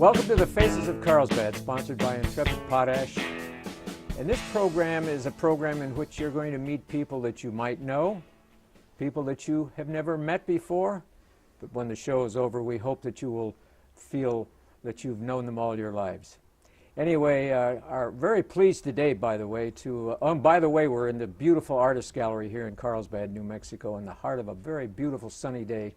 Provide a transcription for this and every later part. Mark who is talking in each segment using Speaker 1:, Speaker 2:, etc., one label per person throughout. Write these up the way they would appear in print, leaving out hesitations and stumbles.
Speaker 1: Welcome to the Faces of Carlsbad, sponsored by Intrepid Potash. And this program is a program in which you're going to meet people that you might know, people that you have never met before. But when the show is over, we hope that you will feel that you've known them all your lives. Anyway, are very pleased today, by the way, we're in the beautiful Artist Gallery here in Carlsbad, New Mexico, in the heart of a very beautiful sunny day.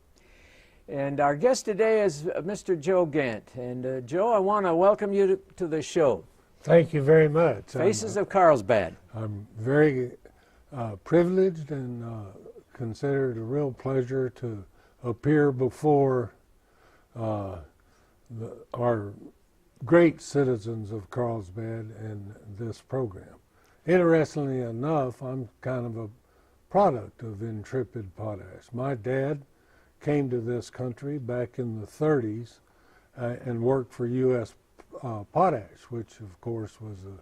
Speaker 1: And our guest today is Mr. Joe Gant. And Joe, I want to welcome you to the show.
Speaker 2: Thank you very much.
Speaker 1: Faces of Carlsbad.
Speaker 2: I'm very privileged and consider it a real pleasure to appear before our great citizens of Carlsbad in this program. Interestingly enough, I'm kind of a product of Intrepid Potash. My dad came to this country back in the 30s and worked for U.S. Potash, which of course was a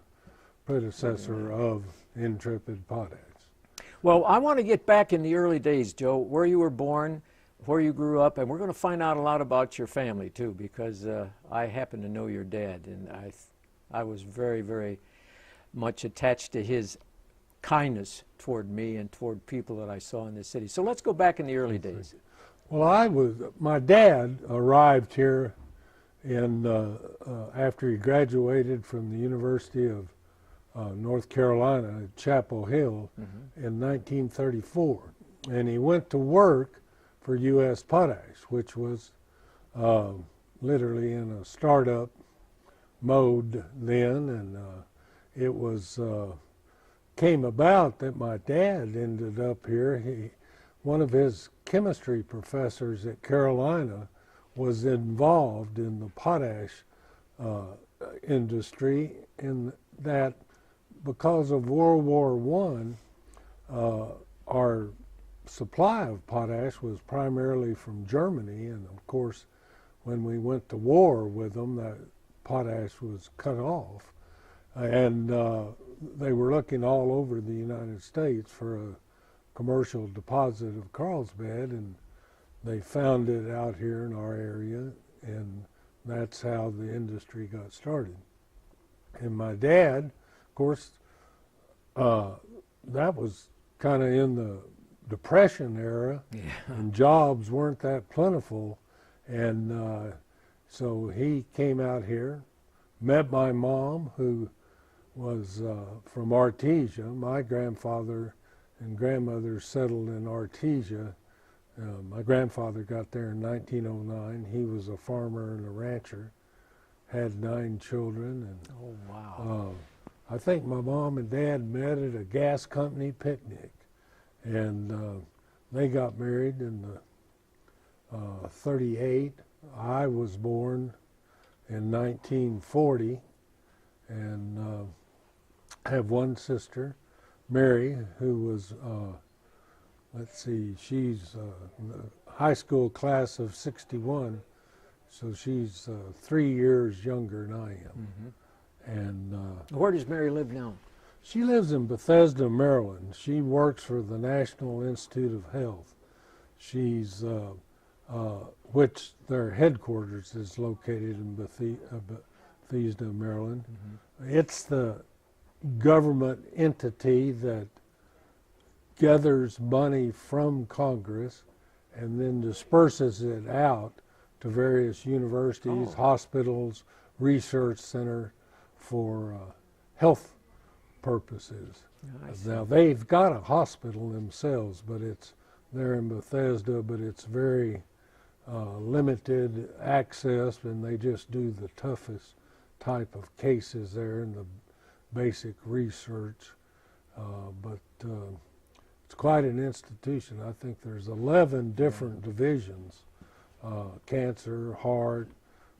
Speaker 2: predecessor of Intrepid Potash.
Speaker 1: Well, I want to get back in the early days, Joe, where you were born, where you grew up, and we're going to find out a lot about your family too, because I happen to know your dad, and I was very, very much attached to his kindness toward me and toward people that I saw in this city. So let's go back in the early days.
Speaker 2: Well, my dad arrived here after he graduated from the University of North Carolina at Chapel Hill in 1934. And he went to work for U.S. Potash, which was literally in a startup mode then. And it was came about that my dad ended up here. One of his chemistry professors at Carolina was involved in the potash industry, in that because of World War I, our supply of potash was primarily from Germany, and of course when we went to war with them, that potash was cut off, and they were looking all over the United States for a commercial deposit of Carlsbad, and they found it out here in our area, and that's how the industry got started. And my dad, of course, that was kind of in the Depression era, and jobs weren't that plentiful, and so he came out here, met my mom, who was from Artesia. My grandfather and grandmother settled in Artesia. My grandfather got there in 1909. He was a farmer and a rancher, had 9 children. And,
Speaker 1: oh, wow.
Speaker 2: I think my mom and dad met at a gas company picnic, and they got married in 38. I was born in 1940, and have one sister, Mary, who was, let's see, she's the high school class of 61, so she's 3 years younger than I am. And
Speaker 1: where does Mary live now?
Speaker 2: She lives in Bethesda, Maryland. She works for the National Institute of Health. She's, which their headquarters is located in Bethesda, Maryland. It's the government entity that gathers money from Congress and then disperses it out to various universities, hospitals, research center for health purposes. Now they've got a hospital themselves, but they're in Bethesda, but it's very limited access, and they just do the toughest type of cases there in the basic research, but it's quite an institution. I think there's 11 different divisions, cancer, heart.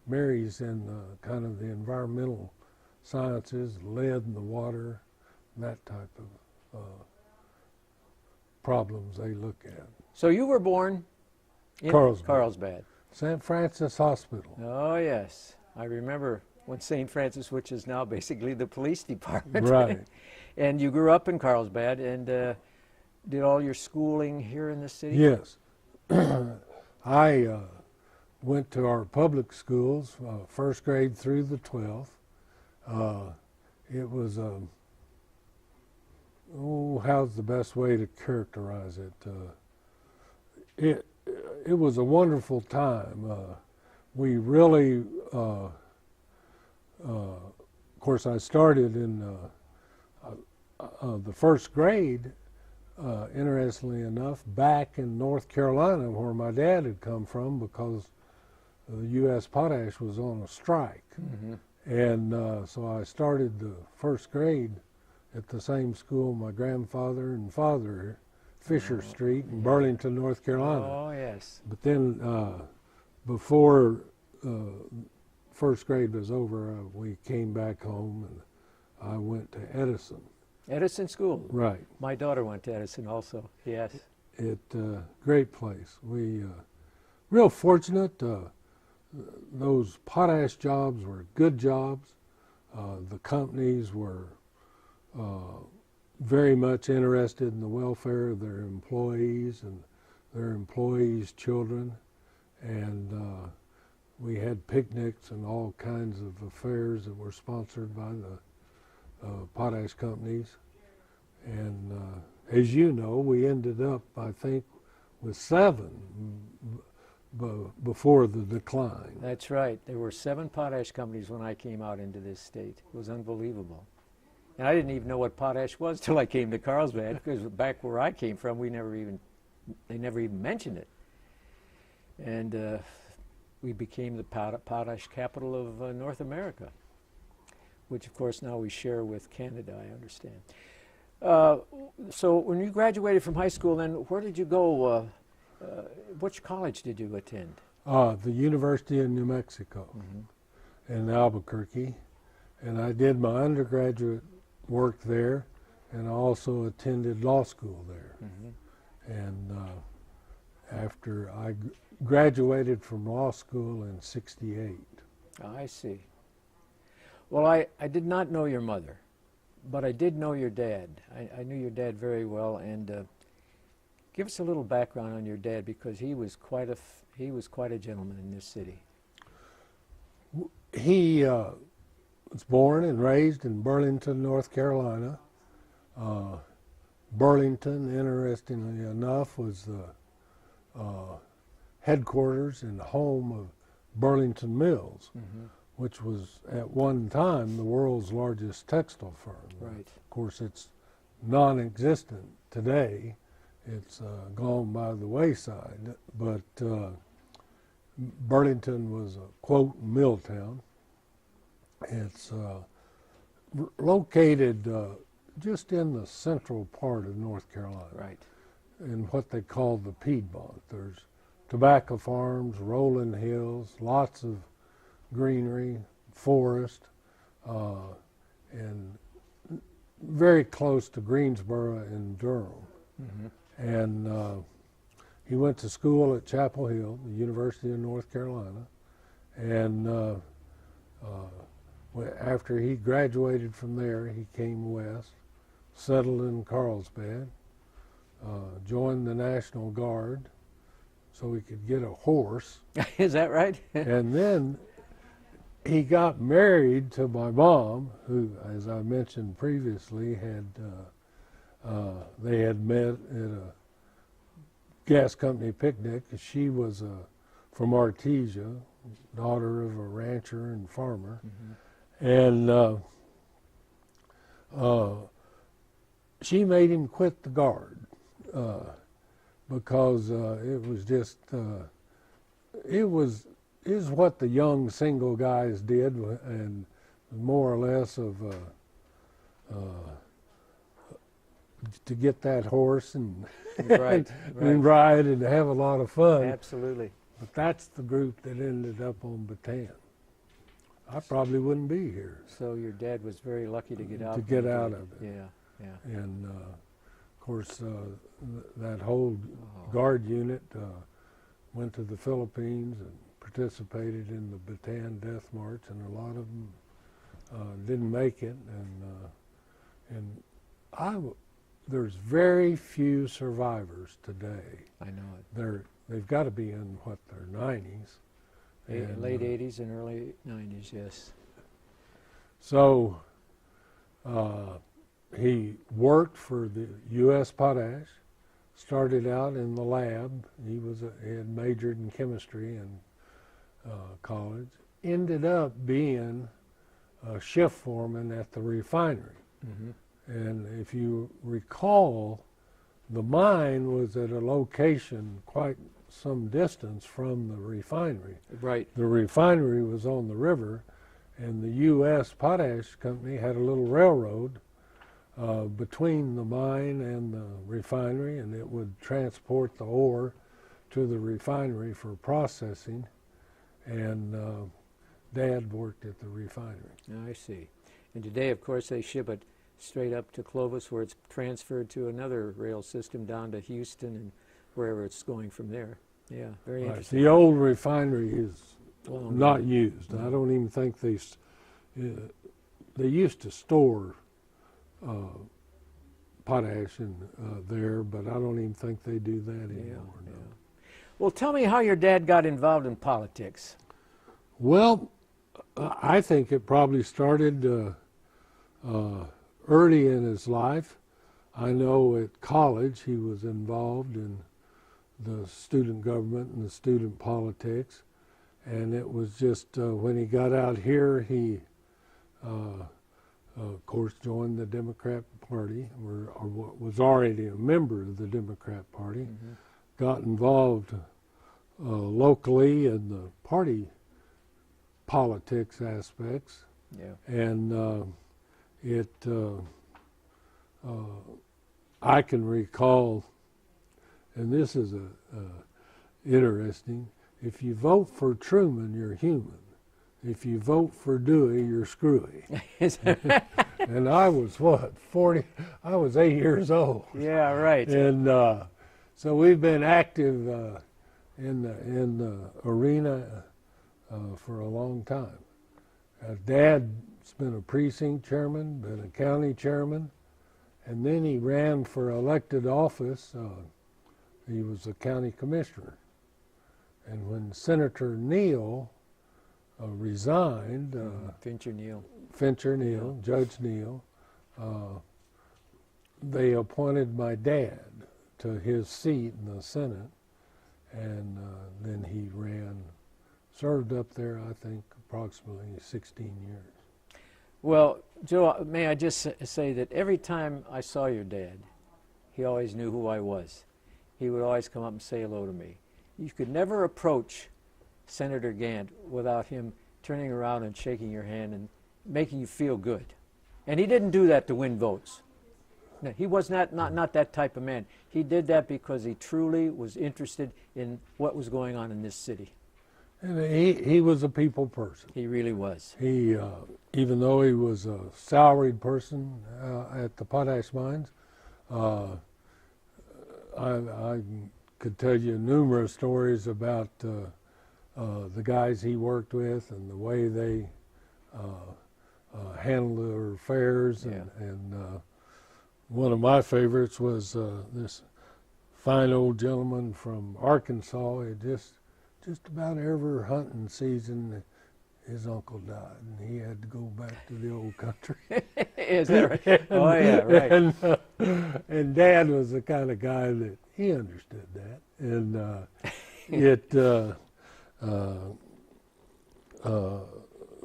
Speaker 2: Mary's in kind of the environmental sciences, lead in the water, that type of problems they look at.
Speaker 1: So you were born in Carlsbad.
Speaker 2: St. Francis Hospital.
Speaker 1: Oh, yes. I remember when St. Francis, which is now basically the police department.
Speaker 2: Right.
Speaker 1: And you grew up in Carlsbad and did all your schooling here in the city?
Speaker 2: Yes. I went to our public schools, first grade through the 12th. It was how's the best way to characterize it? It was a wonderful time. We really, of course, I started in the first grade, interestingly enough, back in North Carolina, where my dad had come from, because the U.S. Potash was on a strike.
Speaker 1: Mm-hmm.
Speaker 2: And so I started the first grade at the same school my grandfather and father, Fisher Street in Burlington, North Carolina.
Speaker 1: Oh, yes.
Speaker 2: But then before first grade was over, we came back home and I went to Edison.
Speaker 1: Edison School.
Speaker 2: Right.
Speaker 1: My daughter went to Edison also, yes.
Speaker 2: Great place. We real fortunate. Those potash jobs were good jobs. The companies were very much interested in the welfare of their employees and their employees' children. And we had picnics and all kinds of affairs that were sponsored by the potash companies. And as you know, we ended up, I think, with 7 before the decline.
Speaker 1: That's right. There were 7 potash companies when I came out into this state. It was unbelievable. And I didn't even know what potash was till I came to Carlsbad, because back where I came from, they never even mentioned it. And we became the potash capital of North America, which of course now we share with Canada, I understand. So when you graduated from high school, then where did you go? Which college did you attend?
Speaker 2: The University of New Mexico in Albuquerque. And I did my undergraduate work there, and I also attended law school there. And after I graduated from law school in '68.
Speaker 1: I see. Well, I did not know your mother, but I did know your dad. I knew your dad very well, and give us a little background on your dad, because he was quite a gentleman in this city.
Speaker 2: He was born and raised in Burlington, North Carolina. Burlington, interestingly enough, was the headquarters and home of Burlington Mills, which was at one time the world's largest textile firm.
Speaker 1: Right.
Speaker 2: Of course, it's non-existent today. It's gone by the wayside, but Burlington was a, quote, mill town. It's located just in the central part of North Carolina,
Speaker 1: Right.
Speaker 2: in what they call the Piedmont. There's tobacco farms, rolling hills, lots of greenery, forest, and very close to Greensboro and Durham. And he went to school at Chapel Hill, the University of North Carolina, and after he graduated from there, he came west, settled in Carlsbad, joined the National Guard so he could get a horse.
Speaker 1: Is that right?
Speaker 2: And then he got married to my mom, who, as I mentioned previously, they had met at a gas company picnic. She was from Artesia, daughter of a rancher and farmer. And she made him quit the Guard because it was just, is what the young single guys did, and more or less of to get that horse and,
Speaker 1: Right,
Speaker 2: and ride and have a lot of fun.
Speaker 1: Absolutely.
Speaker 2: But that's the group that ended up on Bataan. I probably wouldn't be here.
Speaker 1: So your dad was very lucky to get out.
Speaker 2: To get out of it.
Speaker 1: Yeah, yeah.
Speaker 2: And of course, that whole Guard unit went to the Philippines and participated in the Bataan Death March, and a lot of them didn't make it. And there's very few survivors today.
Speaker 1: I know it.
Speaker 2: They've got to be in their 90s, And,
Speaker 1: Late 80s and early 90s, yes.
Speaker 2: So he worked for the U.S. Potash, started out in the lab. He had majored in chemistry in college, ended up being a shift foreman at the refinery.
Speaker 1: Mm-hmm.
Speaker 2: And if you recall, the mine was at a location quite some distance from the refinery.
Speaker 1: Right.
Speaker 2: The refinery was on the river, and the U.S. Potash Company had a little railroad between the mine and the refinery, and it would transport the ore to the refinery for processing. And Dad worked at the refinery.
Speaker 1: I see. And today, of course, they ship it straight up to Clovis, where it's transferred to another rail system down to Houston and wherever it's going from there. Yeah, very
Speaker 2: Right.
Speaker 1: interesting.
Speaker 2: The old refinery is
Speaker 1: Long
Speaker 2: not
Speaker 1: gone.
Speaker 2: used.
Speaker 1: No.
Speaker 2: I don't even think they used to store potash in there, but I don't even think they do that anymore.
Speaker 1: Yeah.
Speaker 2: No.
Speaker 1: Well, tell me how your dad got involved in politics.
Speaker 2: Well, I think it probably started early in his life. I know at college he was involved in the student government and the student politics, and it was just when he got out here, he of course joined the Democrat Party, or was already a member of the Democrat Party,
Speaker 1: Mm-hmm.
Speaker 2: got involved locally in the party politics aspects,
Speaker 1: Yeah.
Speaker 2: and I can recall, and this is interesting, if you vote for Truman, you're human. If you vote for Dewey, you're screwy. And I was, 40? I was 8 years old.
Speaker 1: Yeah, right.
Speaker 2: And so we've been active in the arena for a long time. Dad's been a precinct chairman, been a county chairman, and then he ran for elected office. He was a county commissioner. And when Senator Neal resigned,
Speaker 1: Fincher Neal.
Speaker 2: Fincher Neal, Judge Neal, they appointed my dad to his seat in the Senate, and then he served up there, I think, approximately 16 years.
Speaker 1: Well, Joe, may I just say that every time I saw your dad, he always knew who I was. He would always come up and say hello to me. You could never approach Senator Gant without him turning around and shaking your hand and making you feel good. And he didn't do that to win votes. No, he was not that type of man. He did that because he truly was interested in what was going on in this city.
Speaker 2: And he was a people person.
Speaker 1: He really was.
Speaker 2: He, even though he was a salaried person at the potash mines, I could tell you numerous stories about the guys he worked with and the way they handled their affairs.
Speaker 1: Yeah.
Speaker 2: And one of my favorites was this fine old gentleman from Arkansas. He just about every hunting season, his uncle died, and he had to go back to the old country.
Speaker 1: Is that right? Oh, yeah, right.
Speaker 2: And Dad was the kind of guy that he understood that, and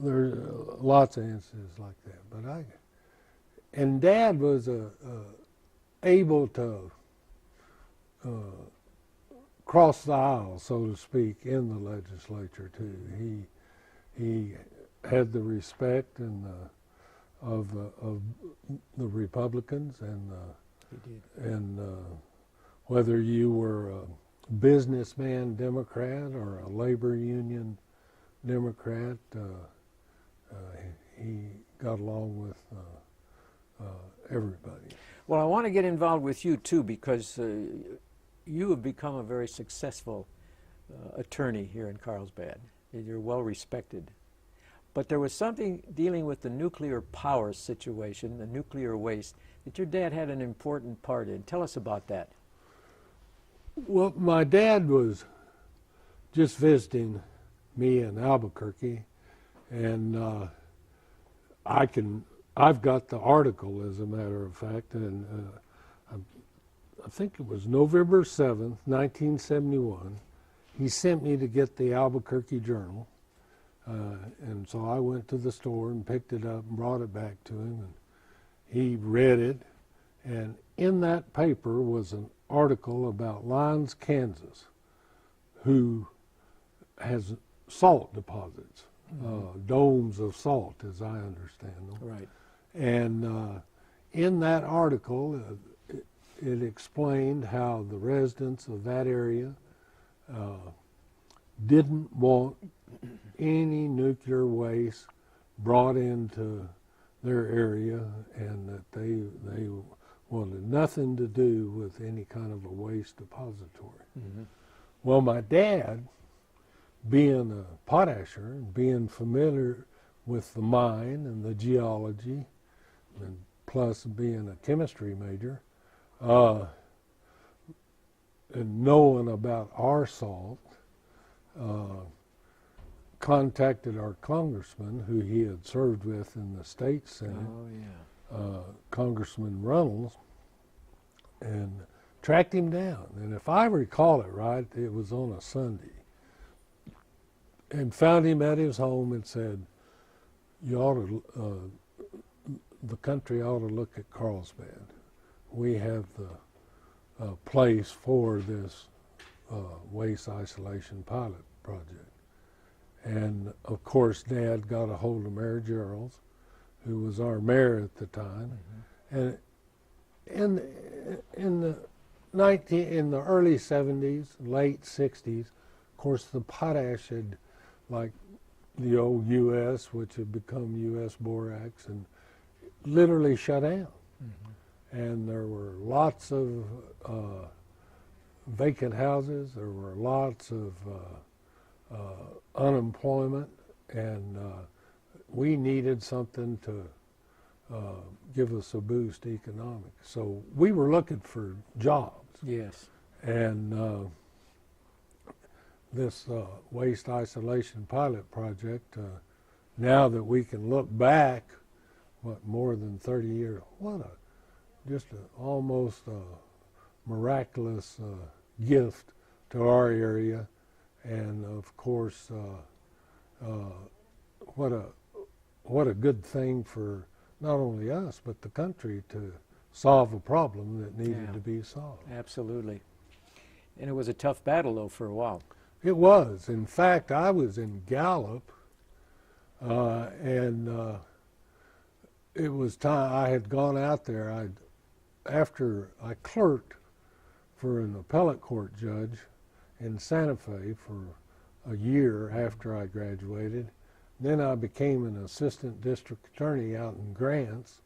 Speaker 2: there's lots of instances like that. And Dad was able to cross the aisle, so to speak, in the legislature too. He had the respect and of the Republicans, and
Speaker 1: He did.
Speaker 2: and whether you were a businessman Democrat or a labor union Democrat, he got along with everybody.
Speaker 1: Well, I want to get involved with you too, because you have become a very successful attorney here in Carlsbad. You're well respected. But there was something dealing with the nuclear power situation, the nuclear waste, that your dad had an important part in. Tell us about that.
Speaker 2: Well, my dad was just visiting me in Albuquerque, and I've got the article, as a matter of fact, and I think it was November 7th, 1971. He sent me to get the Albuquerque Journal, and so I went to the store and picked it up and brought it back to him, and he read it, and in that paper was an article about Lyons, Kansas, who has salt deposits, domes of salt, as I understand them.
Speaker 1: Right.
Speaker 2: And in that article, it explained how the residents of that area didn't want any nuclear waste brought into their area, and that they wanted nothing to do with any kind of a waste depository.
Speaker 1: Mm-hmm.
Speaker 2: Well, my dad, being a potasher and being familiar with the mine and the geology, and plus being a chemistry major, and knowing about our salt, contacted our congressman, who he had served with in the state senate,
Speaker 1: Oh, yeah.
Speaker 2: Congressman Reynolds, and tracked him down. And if I recall it right, it was on a Sunday. And found him at his home and said, "You ought to, the country ought to look at Carlsbad. We have the place for this waste isolation pilot project." And of course, Dad got a hold of Mayor Gerald, who was our mayor at the time, and in the early 70s, late 60s, of course, the potash had, like the old U.S., which had become U.S. Borax, and literally shut down. And there were lots of vacant houses. There were lots of unemployment, and we needed something to give us a boost economic. So we were looking for jobs.
Speaker 1: Yes.
Speaker 2: And this waste isolation pilot project, now that we can look back, more than 30 years, almost a miraculous gift to our area. And of course, what a good thing for not only us, but the country to solve a problem that needed to be solved.
Speaker 1: Absolutely. And it was a tough battle, though, for a while.
Speaker 2: It was. In fact, I was in Gallup, and it was time. I had gone out there. After I clerked for an appellate court judge in Santa Fe for a year after I graduated. Then I became an assistant district attorney out in Grants.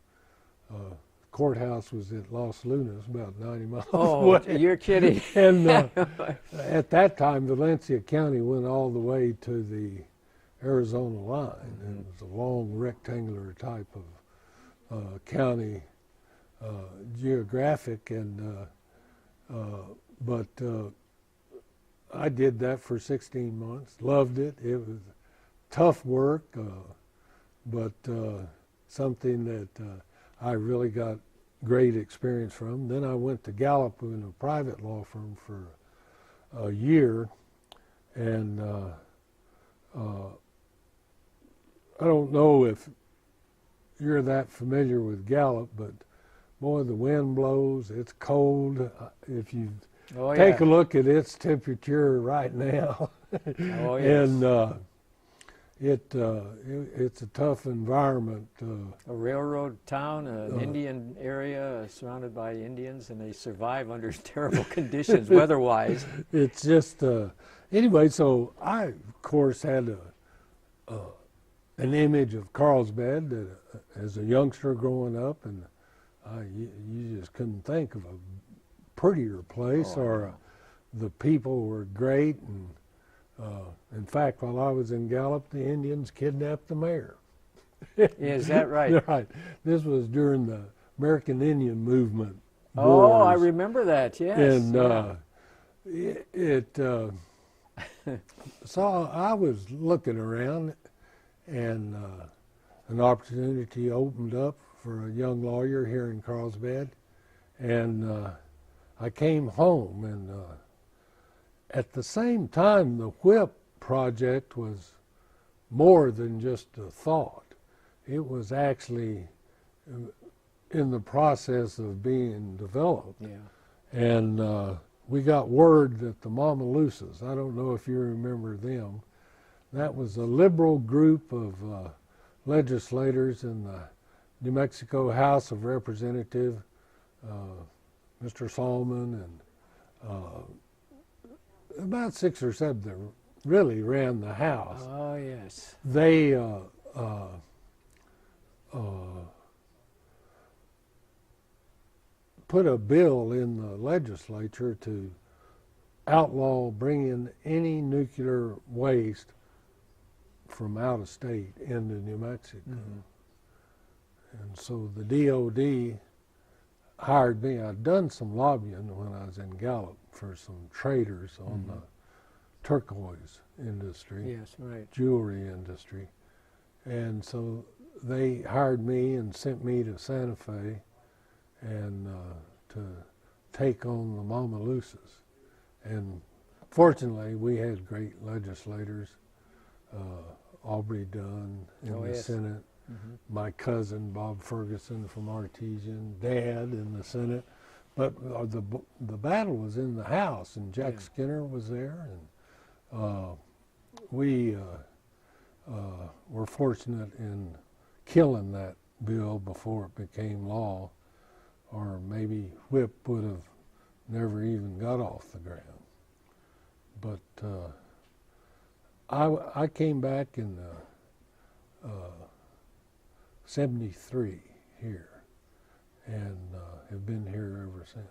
Speaker 2: Courthouse was at Los Lunas, about 90 miles away.
Speaker 1: You're kidding.
Speaker 2: And at that time, Valencia County went all the way to the Arizona line. And it was a long rectangular type of county geographic, and but I did that for 16 months. Loved it. It was tough work, but something that I really got great experience from. Then I went to Gallup in a private law firm for a year, and I don't know if you're that familiar with Gallup, but boy, the wind blows. It's cold. If you take a look at its temperature right now, and it's a tough environment.
Speaker 1: A railroad town, an Indian area surrounded by Indians, and they survive under terrible conditions weather-wise.
Speaker 2: It's just anyway. So I, of course, had an image of Carlsbad that, as a youngster growing up, and you just couldn't think of a prettier place, the people were great, and in fact, while I was in Gallup, the Indians kidnapped the mayor.
Speaker 1: Is that right?
Speaker 2: Right. This was during the American Indian movement.
Speaker 1: Oh,
Speaker 2: wars.
Speaker 1: I remember that. Yes.
Speaker 2: And So I was looking around, and an opportunity opened up for a young lawyer here in Carlsbad, and I came home, and at the same time, the WHIP project was more than just a thought. It was actually in the process of being developed.
Speaker 1: Yeah.
Speaker 2: And we got word that the Mamalusas, I don't know if you remember them, that was a liberal group of legislators in the New Mexico House of Representatives, Mr. Solomon, and about 6 or 7 that really ran the House.
Speaker 1: Oh, yes.
Speaker 2: They put a bill in the legislature to outlaw bringing any nuclear waste from out of state into New Mexico. And so the DOD hired me. I'd done some lobbying when I was in Gallup for some traders on the turquoise industry,
Speaker 1: Yes, right.
Speaker 2: jewelry industry. And so they hired me and sent me to Santa Fe and to take on the Mamalusas. And fortunately, we had great legislators, Aubrey Dunn in
Speaker 1: Oh,
Speaker 2: the
Speaker 1: yes.
Speaker 2: Senate, my cousin Bob Ferguson from Artesian, Dad in the Senate. But the battle was in the House, and Jack
Speaker 1: Yeah.
Speaker 2: Skinner was there, and we were fortunate in killing that bill before it became law, or maybe WHIP would have never even got off the ground. But I came back in 73 here, and have been here ever since.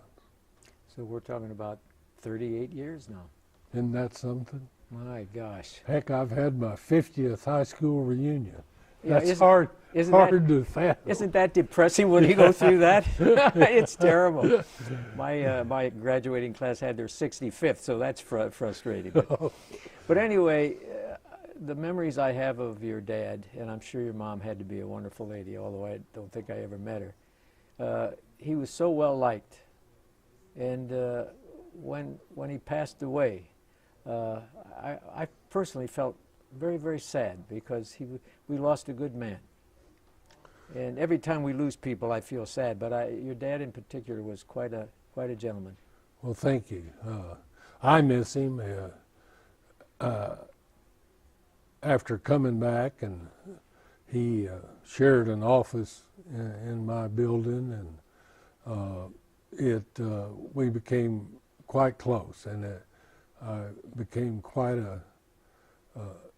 Speaker 1: So we're talking about 38 years now.
Speaker 2: Isn't that something?
Speaker 1: My gosh.
Speaker 2: Heck, I've had my 50th high school reunion.
Speaker 1: Yeah,
Speaker 2: That's
Speaker 1: isn't-
Speaker 2: hard
Speaker 1: isn't that-
Speaker 2: to fathom.
Speaker 1: Isn't that depressing when you go through that? It's terrible. My graduating class had their 65th, so that's frustrating. But anyway, the memories I have of your dad, and I'm sure your mom had to be a wonderful lady, although I don't think I ever met her. He was so well liked, and when he passed away, I personally felt very, very sad because we lost a good man. And every time we lose people, I feel sad. But your dad, in particular, was quite a gentleman.
Speaker 2: Well, thank you. I miss him. After coming back, and he shared an office in my building, and we became quite close, and I became quite a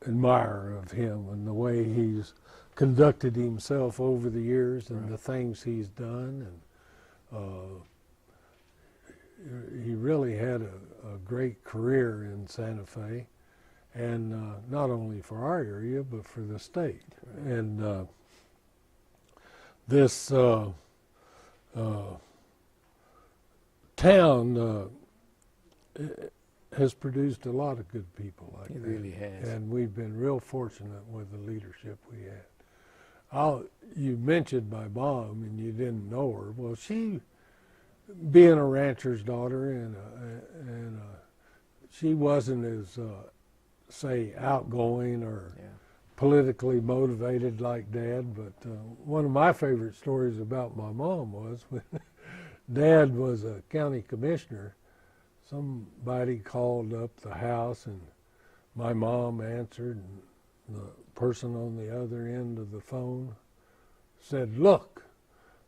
Speaker 2: admirer of him and the way he's conducted himself over the years and the things he's done. And he really had a great career in Santa Fe, and not only for our area but for the state. And this town has produced a lot of good people like
Speaker 1: It
Speaker 2: that.
Speaker 1: really has.
Speaker 2: And we've been real fortunate with the leadership we had. You mentioned my mom, and you didn't know her. Well, she, being a rancher's daughter, and she wasn't as, say, outgoing or politically motivated like Dad. But one of my favorite stories about my mom was when Dad was a county commissioner. Somebody called up the house, and my mom answered, and the person on the other end of the phone said, "Look,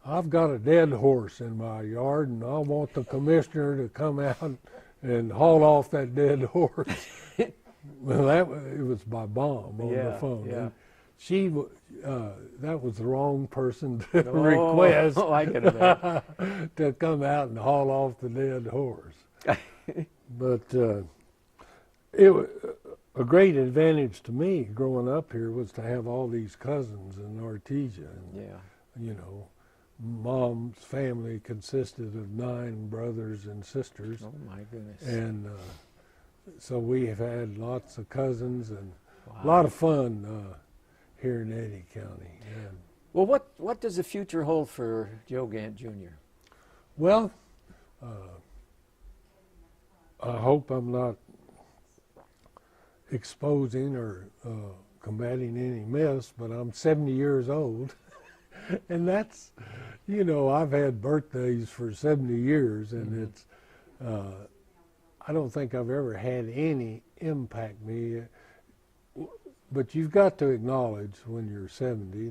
Speaker 2: I've got a dead horse in my yard, and I want the commissioner to come out and haul off that dead horse." Well, it was my mom on the phone.
Speaker 1: Yeah.
Speaker 2: And she, that was the wrong person to request
Speaker 1: I can imagine.
Speaker 2: to come out and haul off the dead horse. But it was a great advantage to me growing up here was to have all these cousins in Artesia. And, you know, Mom's family consisted of 9 brothers and sisters.
Speaker 1: Oh my goodness.
Speaker 2: And so we have had lots of cousins and a lot of fun here in Eddy County. And,
Speaker 1: Well, what does the future hold for Joe Gant Jr.?
Speaker 2: well, I hope I'm not exposing or combating any myths, but I'm 70 years old. And that's, you know, I've had birthdays for 70 years, and it's, I don't think I've ever had any impact me. But you've got to acknowledge when you're 70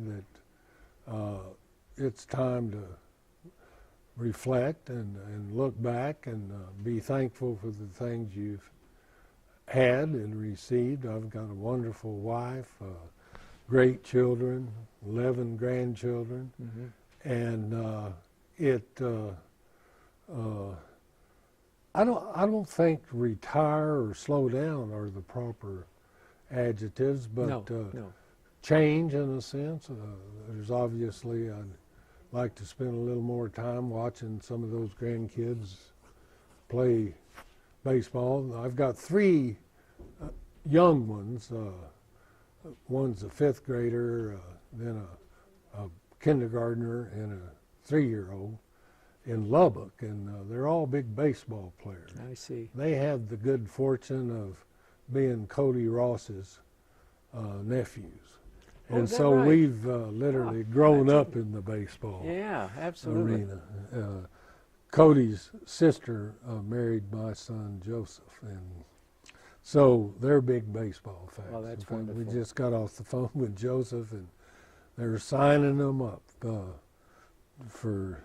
Speaker 2: that it's time to reflect and look back and be thankful for the things you've had and received. I've got a wonderful wife, great children, 11 grandchildren, and I don't think retire or slow down are the proper adjectives, but
Speaker 1: No.
Speaker 2: change in a sense. There's obviously, I'd like to spend a little more time watching some of those grandkids play baseball. I've got 3 young ones. One's a 5th grader, then a kindergartner, and a 3-year-old in Lubbock, and they're all big baseball players.
Speaker 1: I see.
Speaker 2: They have the good fortune of being Cody Ross's nephews.
Speaker 1: Oh,
Speaker 2: And
Speaker 1: is that
Speaker 2: so
Speaker 1: right?
Speaker 2: we've literally grown
Speaker 1: that's
Speaker 2: up in the baseball
Speaker 1: Yeah, absolutely.
Speaker 2: arena. Cody's sister married my son Joseph, and so they're big baseball fans.
Speaker 1: Oh, that's
Speaker 2: In fact, we
Speaker 1: wonderful.
Speaker 2: just got off the phone with Joseph, and they're signing them up for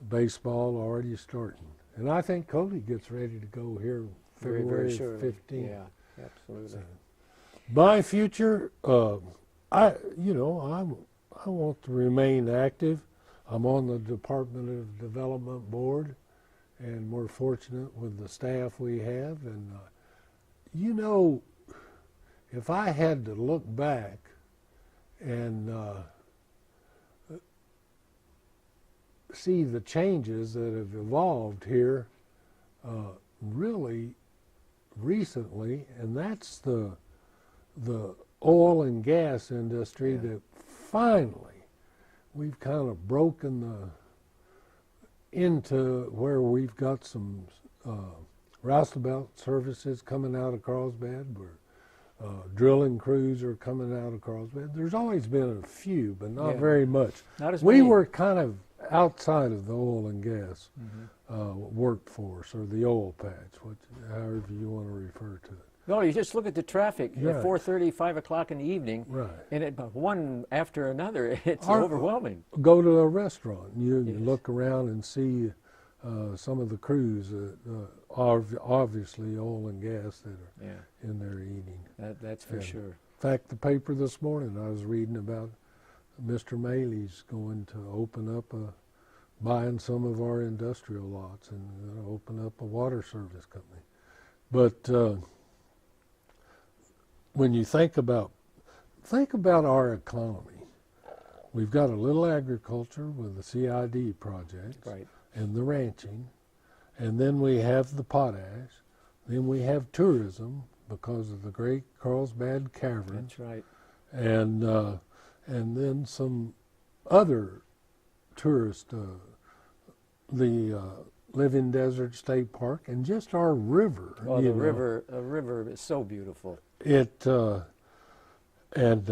Speaker 2: baseball already starting. And I think Cody gets ready to go here
Speaker 1: Very,
Speaker 2: February
Speaker 1: very surely.
Speaker 2: 15th.
Speaker 1: Yeah, absolutely.
Speaker 2: So, my future, I want to remain active. I'm on the Department of Development Board, and we're fortunate with the staff we have. And you know, if I had to look back and see the changes that have evolved here really recently, and that's the oil and gas industry that finally we've kind of broken into where we've got some roustabout services coming out of Carlsbad, where drilling crews are coming out of Carlsbad. There's always been a few, but not
Speaker 1: Yeah.
Speaker 2: very much.
Speaker 1: Not as
Speaker 2: We
Speaker 1: many.
Speaker 2: were kind of outside of the oil and gas workforce, or the oil patch, however you want to refer to it.
Speaker 1: No, you just look at the traffic
Speaker 2: Right.
Speaker 1: at 4:30, 5 o'clock in the evening,
Speaker 2: Right.
Speaker 1: and one after another. It's
Speaker 2: Our-
Speaker 1: overwhelming.
Speaker 2: Go to a restaurant. You
Speaker 1: Yes.
Speaker 2: look around and see some of the crews obviously oil and gas that are
Speaker 1: Yeah,
Speaker 2: in there eating.
Speaker 1: that's for
Speaker 2: Yeah.
Speaker 1: sure.
Speaker 2: In fact, the paper this morning I was reading about Mr. Maley's going to open up buying some of our industrial lots and going to open up a water service company. But when you think about our economy, we've got a little agriculture with the CID projects
Speaker 1: Right.
Speaker 2: and the ranching, and then we have the potash, then we have tourism because of the great Carlsbad Caverns,
Speaker 1: That's right.
Speaker 2: and then some other tourist, the Living Desert State Park, and just our river.
Speaker 1: Oh,
Speaker 2: you
Speaker 1: the
Speaker 2: know.
Speaker 1: river is so beautiful.
Speaker 2: It and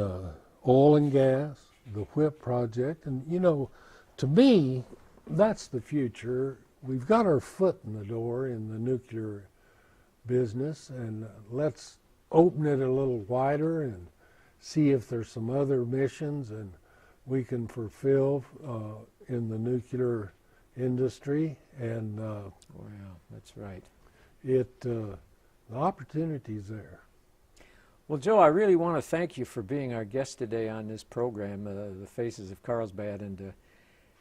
Speaker 2: oil and gas, the WHIP project, and you know, to me, that's the future. We've got our foot in the door in the nuclear business, and let's open it a little wider and see if there's some other missions and we can fulfill in the nuclear industry. And
Speaker 1: Wow, that's right.
Speaker 2: the opportunity's there.
Speaker 1: Well, Joe, I really want to thank you for being our guest today on this program, The Faces of Carlsbad, and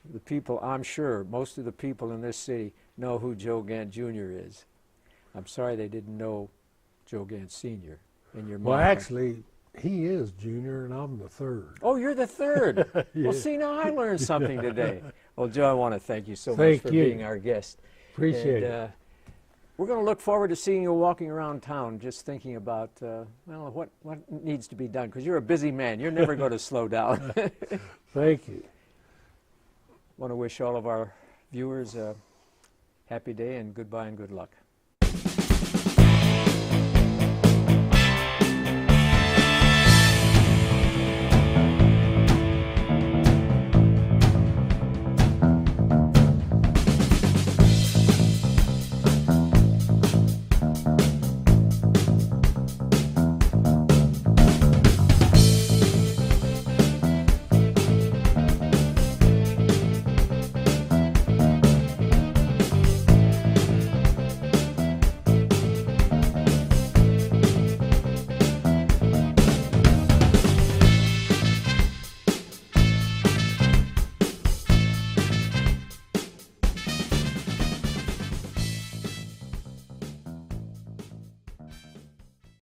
Speaker 1: the people, I'm sure, most of the people in this city know who Joe Gant Jr. is. I'm sorry they didn't know Joe Gant Sr. in your
Speaker 2: Well,
Speaker 1: mind.
Speaker 2: actually, he is junior and I'm the third.
Speaker 1: Oh, you're the third.
Speaker 2: Yeah.
Speaker 1: Well, see, now I learned something today. Well, Joe, I want to thank you so much for
Speaker 2: Thank you.
Speaker 1: being our guest.
Speaker 2: Appreciate it.
Speaker 1: We're going to look forward to seeing you walking around town, just thinking about well, what needs to be done, because you're a busy man. You're never going to slow down.
Speaker 2: Thank you.
Speaker 1: Want to wish all of our viewers a happy day and goodbye and good luck.